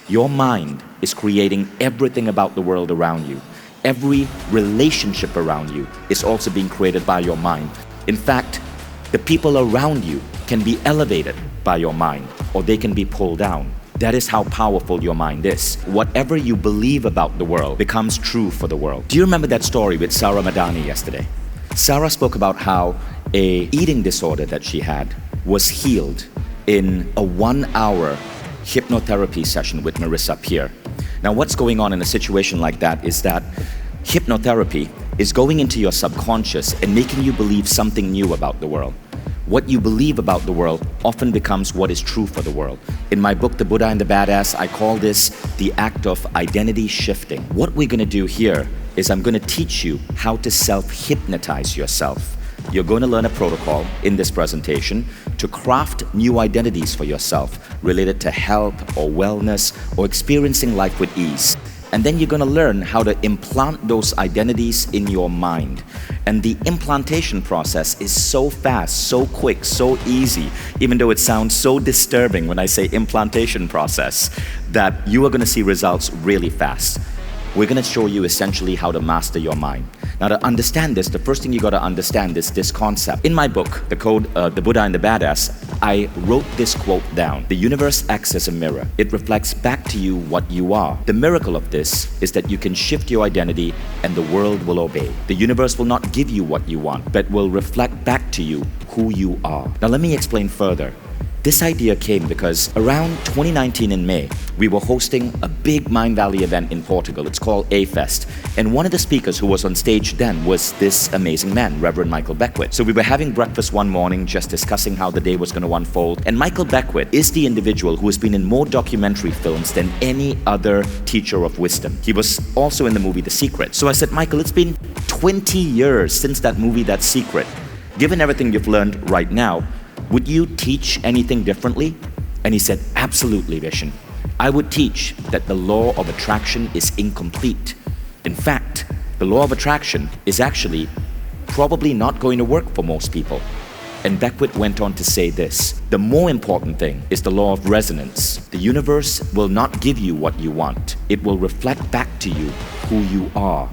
Your mind is creating everything about the world around you. Every relationship around you is also being created by your mind. In fact, the people around you can be elevated by your mind, or they can be pulled down. That is how powerful your mind is. Whatever you believe about the world becomes true for the world. Do you remember that story with Sarah Madani yesterday? Sarah spoke about how an eating disorder that she had was healed in a 1-hour hypnotherapy session with Marissa Peer. Now, what's going on in a situation like that is that hypnotherapy is going into your subconscious and making you believe something new about the world. What you believe about the world often becomes what is true for the world. In my book, The Buddha and the Badass, I call this the act of identity shifting. What we're going to do here is I'm going to teach you how to self-hypnotize yourself. You're going to learn a protocol in this presentation to craft new identities for yourself related to health or wellness or experiencing life with ease. And then you're going to learn how to implant those identities in your mind. And the implantation process is so fast, so quick, so easy, even though it sounds so disturbing when I say implantation process, that you are going to see results really fast. We're going to show you essentially how to master your mind. Now, to understand this, the first thing you got to understand is this concept. In my book, The Buddha and the Badass, I wrote this quote down. The universe acts as a mirror. It reflects back to you what you are. The miracle of this is that you can shift your identity and the world will obey. The universe will not give you what you want, but will reflect back to you who you are. Now, let me explain further. This idea came because around 2019 in May, we were hosting a big Mindvalley event in Portugal. It's called A-Fest. And one of the speakers who was on stage then was this amazing man, Reverend Michael Beckwith. So we were having breakfast one morning, just discussing how the day was going to unfold. And Michael Beckwith is the individual who has been in more documentary films than any other teacher of wisdom. He was also in the movie The Secret. So I said, Michael, it's been 20 years since that movie, That Secret. Given everything you've learned right now, would you teach anything differently? And he said, absolutely, Vishen. I would teach that the law of attraction is incomplete. In fact, the law of attraction is actually probably not going to work for most people. And Beckwith went on to say this: the more important thing is the law of resonance. The universe will not give you what you want. It will reflect back to you who you are.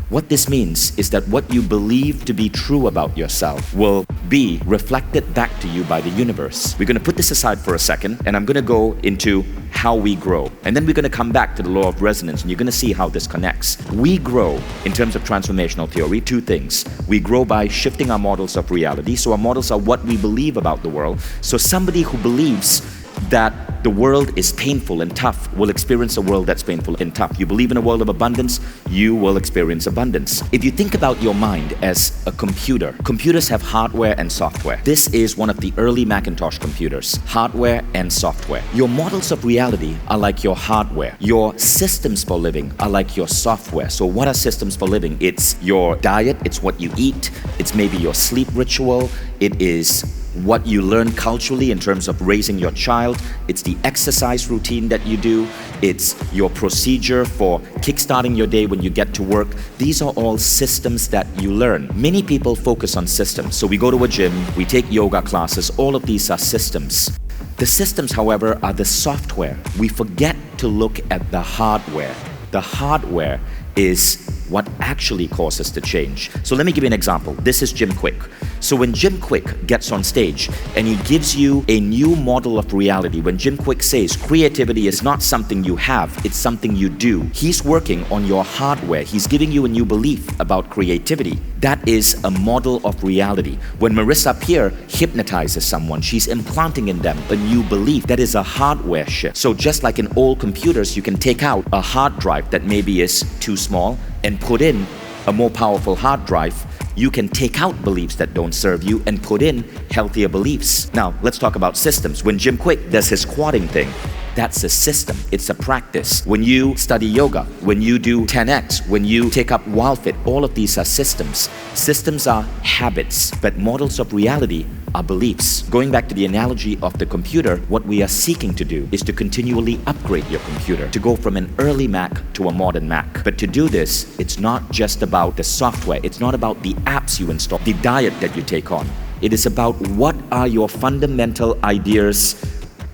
What this means is that what you believe to be true about yourself will be reflected back to you by the universe. We're going to put this aside for a second, and I'm going to go into how we grow. And then we're going to come back to the law of resonance, and you're going to see how this connects. We grow, in terms of transformational theory, two things. We grow by shifting our models of reality. So our models are what we believe about the world. So somebody who believes that the world is painful and tough will experience a world that's painful and tough. You believe in a world of abundance, you will experience abundance. If you think about your mind as a computer, computers have hardware and software. This is one of the early Macintosh computers, hardware and software. Your models of reality are like your hardware. Your systems for living are like your software. So what are systems for living? It's your diet, it's what you eat, it's maybe your sleep ritual, it is what you learn culturally in terms of raising your child, it's the exercise routine that you do, it's your procedure for kickstarting your day when you get to work. These are all systems that you learn. Many people focus on systems. So we go to a gym, we take yoga classes, all of these are systems. The systems, however, are the software. We forget to look at the hardware. The hardware is what actually causes the change. So let me give you an example. This is Jim Kwik. So when Jim Kwik gets on stage and he gives you a new model of reality, when Jim Kwik says creativity is not something you have, it's something you do, he's working on your hardware. He's giving you a new belief about creativity. That is a model of reality. When Marissa Peer hypnotizes someone, she's implanting in them a new belief. That is a hardware shift. So just like in old computers, you can take out a hard drive that maybe is too small and put in a more powerful hard drive. You can take out beliefs that don't serve you and put in healthier beliefs. Now, let's talk about systems. When Jim Kwik does his squatting thing, that's a system. It's a practice. When you study yoga, when you do 10x, when you take up WildFit, all of these are systems. Systems are habits, but models of reality are beliefs. Going back to the analogy of the computer, what we are seeking to do is to continually upgrade your computer, to go from an early Mac to a modern Mac. But to do this, it's not just about the software. It's not about the apps you install, the diet that you take on. It is about what are your fundamental ideas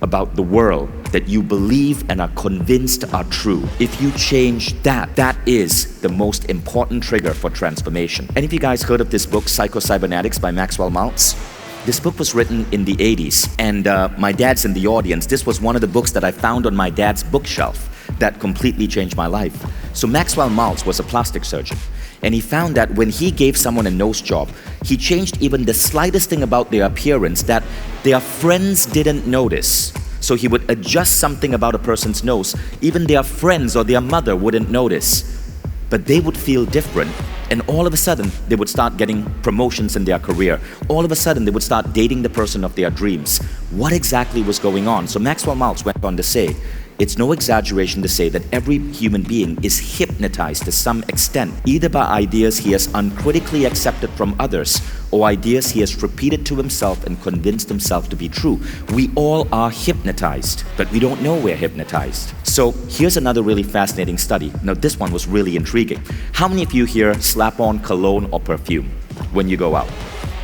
about the world that you believe and are convinced are true. If you change that, that is the most important trigger for transformation. Any of you guys heard of this book, Psycho-Cybernetics by Maxwell Maltz? This book was written in the 80s, and my dad's in the audience. This was one of the books that I found on my dad's bookshelf that completely changed my life. So Maxwell Maltz was a plastic surgeon, and he found that when he gave someone a nose job, he changed even the slightest thing about their appearance that their friends didn't notice. So he would adjust something about a person's nose, even their friends or their mother wouldn't notice, but they would feel different. And all of a sudden, they would start getting promotions in their career. All of a sudden, they would start dating the person of their dreams. What exactly was going on? So Maxwell Maltz went on to say, it's no exaggeration to say that every human being is hypnotized to some extent, either by ideas he has uncritically accepted from others or ideas he has repeated to himself and convinced himself to be true. We all are hypnotized, but we don't know we're hypnotized. So here's another really fascinating study. Now this one was really intriguing. How many of you here slap on cologne or perfume when you go out?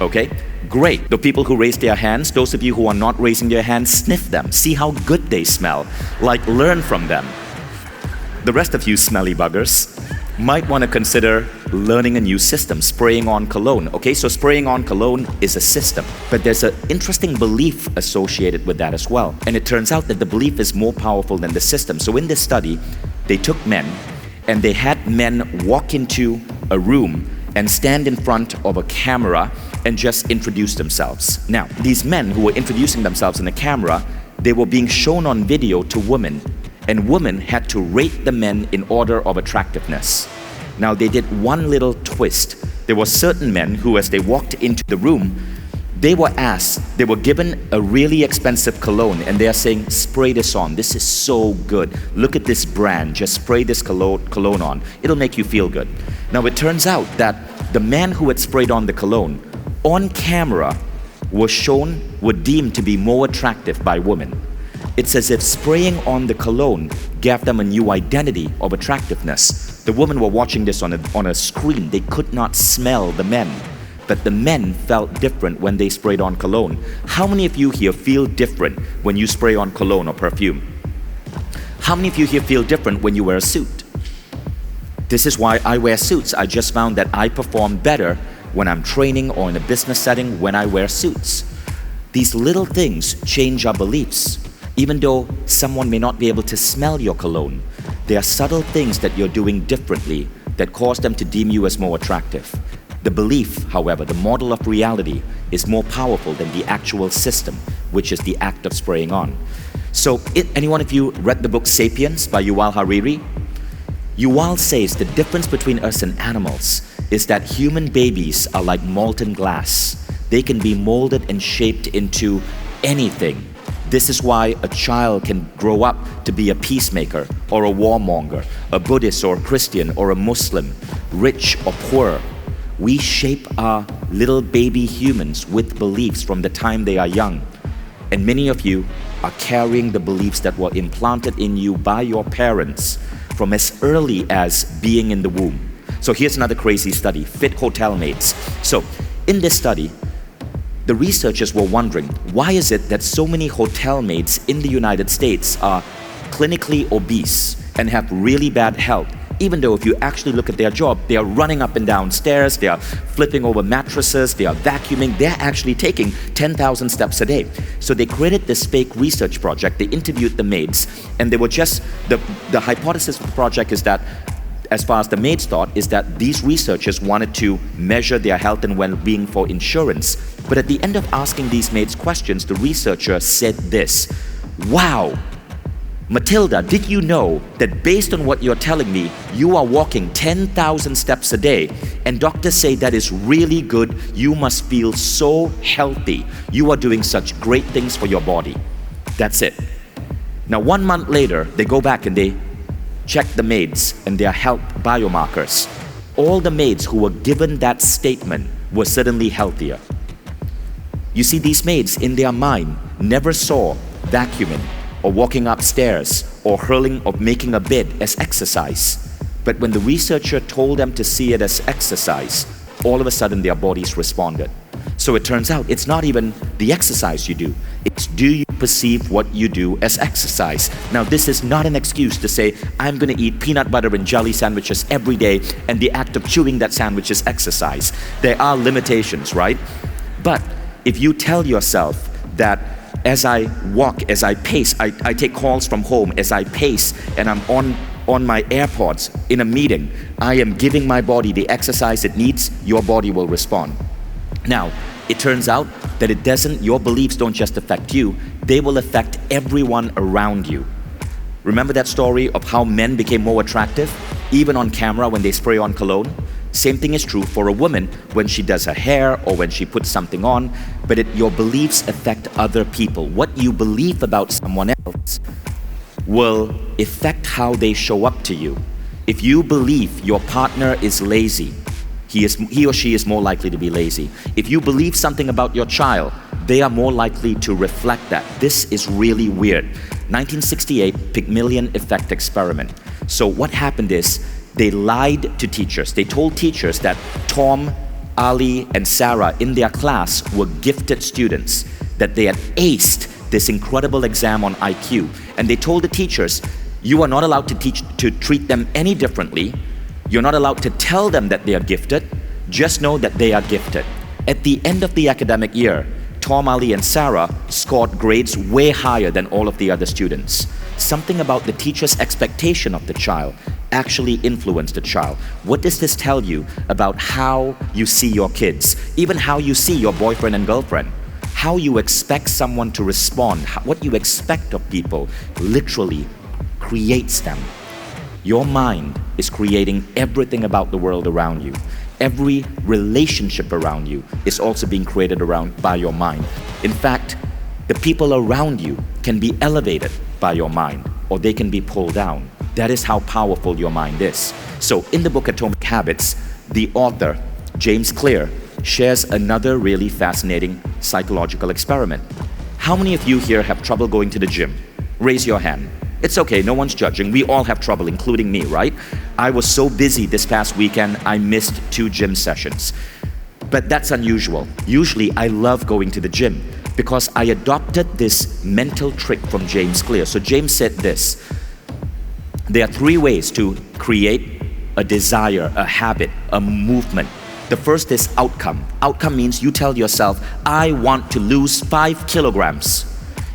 Okay? Great. The people who raise their hands, those of you who are not raising their hands, sniff them. See how good they smell. Like, learn from them. The rest of you smelly buggers might want to consider learning a new system, spraying on cologne. Okay, so spraying on cologne is a system, but there's an interesting belief associated with that as well. And it turns out that the belief is more powerful than the system. So in this study, they took men and they had men walk into a room and stand in front of a camera and just introduce themselves. Now, these men who were introducing themselves in the camera, they were being shown on video to women, and women had to rate the men in order of attractiveness. Now, they did one little twist. There were certain men who, as they walked into the room, they were asked, they were given a really expensive cologne, and they are saying, spray this on, this is so good. Look at this brand, just spray this cologne on. It'll make you feel good. Now, it turns out that the man who had sprayed on the cologne, on camera, were deemed to be more attractive by women. It's as if spraying on the cologne gave them a new identity of attractiveness. The women were watching this on a screen. They could not smell the men, but the men felt different when they sprayed on cologne. How many of you here feel different when you spray on cologne or perfume? How many of you here feel different when you wear a suit? This is why I wear suits. I just found that I perform better when I'm training or in a business setting when I wear suits. These little things change our beliefs. Even though someone may not be able to smell your cologne, there are subtle things that you're doing differently that cause them to deem you as more attractive. The belief, however, the model of reality, is more powerful than the actual system, which is the act of spraying on. So, any one of you read the book Sapiens by Yuval Harari? Yuval says the difference between us and animals is that human babies are like molten glass. They can be molded and shaped into anything. This is why a child can grow up to be a peacemaker or a warmonger, a Buddhist or a Christian or a Muslim, rich or poor. We shape our little baby humans with beliefs from the time they are young. And many of you are carrying the beliefs that were implanted in you by your parents from as early as being in the womb. So here's another crazy study, fit hotel maids. So in this study, the researchers were wondering, why is it that so many hotel maids in the United States are clinically obese and have really bad health? Even though if you actually look at their job, they are running up and down stairs, they are flipping over mattresses, they are vacuuming, they're actually taking 10,000 steps a day. So they created this fake research project, they interviewed the maids, and they were just, the hypothesis of the project is that, as far as the maids thought, is that these researchers wanted to measure their health and well-being for insurance. But at the end of asking these maids questions, the researcher said this, "Wow, Matilda, did you know that based on what you're telling me, you are walking 10,000 steps a day, and doctors say that is really good. You must feel so healthy. You are doing such great things for your body." That's it. Now 1 month later, they go back and they check the maids and their health biomarkers. All the maids who were given that statement were suddenly healthier. You see, these maids in their mind never saw vacuuming or walking upstairs or hurling or making a bed as exercise. But when the researcher told them to see it as exercise, all of a sudden their bodies responded. So it turns out it's not even the exercise you do, it's do you perceive what you do as exercise. Now, this is not an excuse to say, I'm going to eat peanut butter and jelly sandwiches every day, and the act of chewing that sandwich is exercise. There are limitations, right? But if you tell yourself that as I walk, as I pace, I take calls from home, as I pace and I'm on my AirPods in a meeting, I am giving my body the exercise it needs, your body will respond. Now, it turns out that your beliefs don't just affect you, they will affect everyone around you. Remember that story of how men became more attractive, even on camera when they spray on cologne? Same thing is true for a woman when she does her hair or when she puts something on, but your beliefs affect other people. What you believe about someone else will affect how they show up to you. If you believe your partner is lazy, he or she is more likely to be lazy. If you believe something about your child, they are more likely to reflect that. This is really weird. 1968 Pygmalion effect experiment. So what happened is they lied to teachers. They told teachers that Tom, Ali, and Sarah in their class were gifted students, that they had aced this incredible exam on IQ. And they told the teachers, you are not allowed to treat them any differently. You're not allowed to tell them that they are gifted. Just know that they are gifted. At the end of the academic year, Tom, Ali, and Sarah scored grades way higher than all of the other students. Something about the teacher's expectation of the child actually influenced the child. What does this tell you about how you see your kids, even how you see your boyfriend and girlfriend? How you expect someone to respond, what you expect of people literally creates them. Your mind is creating everything about the world around you. Every relationship around you is also being created by your mind. In fact, the people around you can be elevated by your mind, or they can be pulled down. That is how powerful your mind is. So in the book Atomic Habits, the author, James Clear, shares another really fascinating psychological experiment. How many of you here have trouble going to the gym? Raise your hand. It's okay, no one's judging. We all have trouble, including me, right? I was so busy this past weekend, I missed 2 gym sessions. But that's unusual. Usually, I love going to the gym because I adopted this mental trick from James Clear. So James said this: there are 3 ways to create a desire, a habit, a movement. The first is outcome. Outcome means you tell yourself, I want to lose 5 kilograms.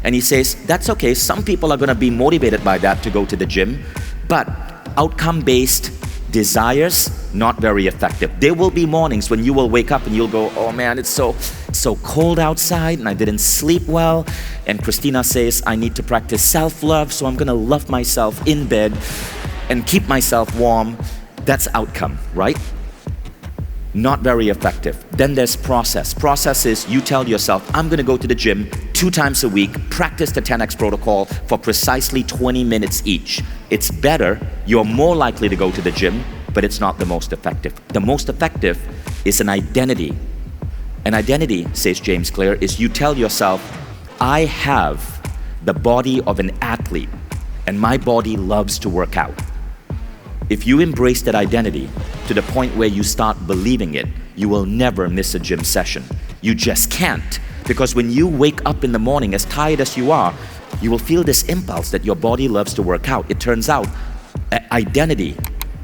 And he says, that's okay, some people are gonna be motivated by that to go to the gym, but outcome-based desires, not very effective. There will be mornings when you will wake up and you'll go, oh man, it's so cold outside and I didn't sleep well. And Christina says, I need to practice self-love, so I'm gonna love myself in bed and keep myself warm. That's outcome, right? Not very effective. Then there's process. Process is you tell yourself, I'm gonna go to the gym 2 times a week, practice the 10X protocol for precisely 20 minutes each. It's better, you're more likely to go to the gym, but it's not the most effective. The most effective is an identity. An identity, says James Clear, is you tell yourself, I have the body of an athlete and my body loves to work out. If you embrace that identity to the point where you start believing it, you will never miss a gym session. You just can't. Because when you wake up in the morning, as tired as you are, you will feel this impulse that your body loves to work out. It turns out identity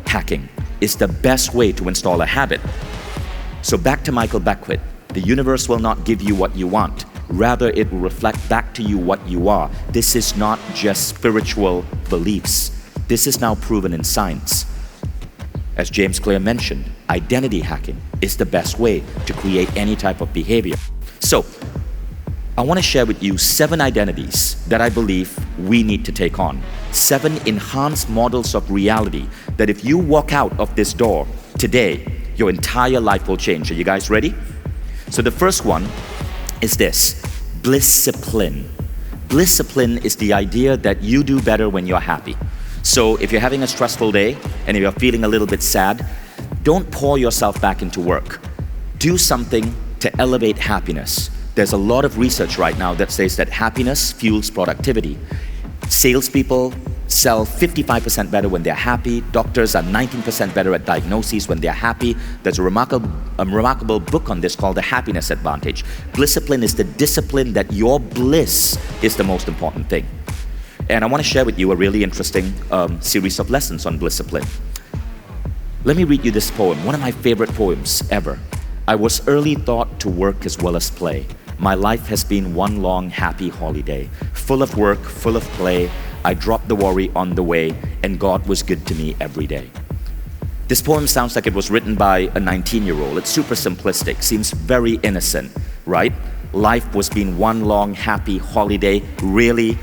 hacking is the best way to install a habit. So back to Michael Beckwith, the universe will not give you what you want. Rather, it will reflect back to you what you are. This is not just spiritual beliefs. This is now proven in science. As James Clear mentioned, identity hacking is the best way to create any type of behavior. So, I want to share with you 7 identities that I believe we need to take on. 7 enhanced models of reality that if you walk out of this door today, your entire life will change. Are you guys ready? So the first one is this: blisscipline. Blisscipline is the idea that you do better when you're happy. So if you're having a stressful day and if you're feeling a little bit sad, don't pour yourself back into work. Do something to elevate happiness. There's a lot of research right now that says that happiness fuels productivity. Salespeople, sell 55% better when they're happy. Doctors are 19% better at diagnoses when they're happy. There's a remarkable book on this called The Happiness Advantage. Blisscipline is the discipline that your bliss is the most important thing. And I want to share with you a really interesting series of lessons on blisscipline. Let me read you this poem, one of my favorite poems ever. I was early taught to work as well as play. My life has been one long happy holiday, full of work, full of play. I dropped the worry on the way, and God was good to me every day. This poem sounds like it was written by a 19-year-old. It's super simplistic, seems very innocent, right? Life was being one long happy holiday. Really,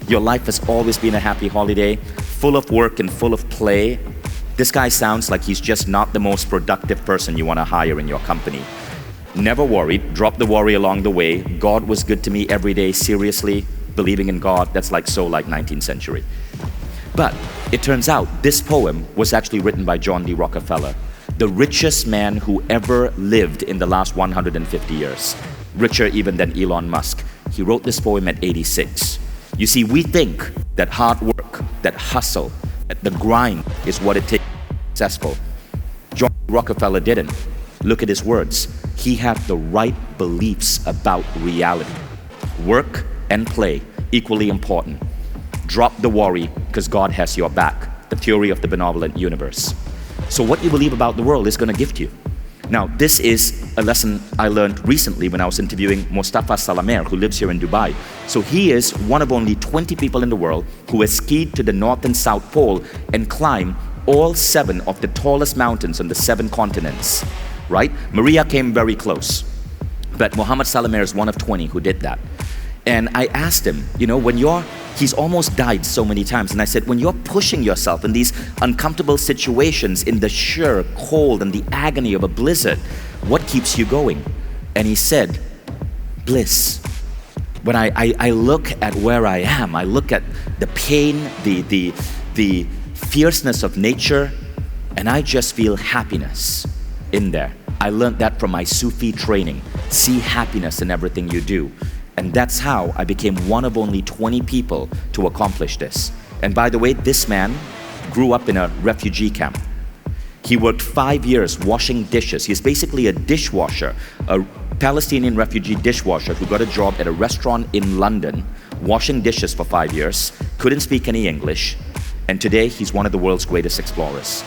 your life has always been a happy holiday, full of work and full of play. This guy sounds like he's just not the most productive person you want to hire in your company. Never worried, dropped the worry along the way. God was good to me every day. Seriously, believing in God, that's like 19th century. But it turns out this poem was actually written by John D. Rockefeller, the richest man who ever lived in the last 150 years, richer even than Elon Musk. He wrote this poem at 86. You see, we think that hard work, that hustle, that the grind is what it takes to be successful. John D. Rockefeller didn't. Look at his words. He had the right beliefs about reality. Work and play, equally important. Drop the worry, because God has your back. The theory of the benevolent universe. So what you believe about the world is going to gift you. Now, this is a lesson I learned recently when I was interviewing Mustafa Salamer, who lives here in Dubai. So he is one of only 20 people in the world who has skied to the North and South Pole and climbed all 7 of the tallest mountains on the 7 continents, right? Maria came very close, but Muhammad Salamer is one of 20 who did that. And I asked him, he's almost died so many times. And I said, when you're pushing yourself in these uncomfortable situations, in the sheer cold and the agony of a blizzard, what keeps you going? And he said, bliss. When I look at where I am, I look at the pain, the fierceness of nature, and I just feel happiness in there. I learned that from my Sufi training. See happiness in everything you do. And that's how I became one of only 20 people to accomplish this. And by the way, this man grew up in a refugee camp. He worked 5 years washing dishes. He's basically a dishwasher, a Palestinian refugee dishwasher who got a job at a restaurant in London, washing dishes for 5 years, couldn't speak any English, and today he's one of the world's greatest explorers.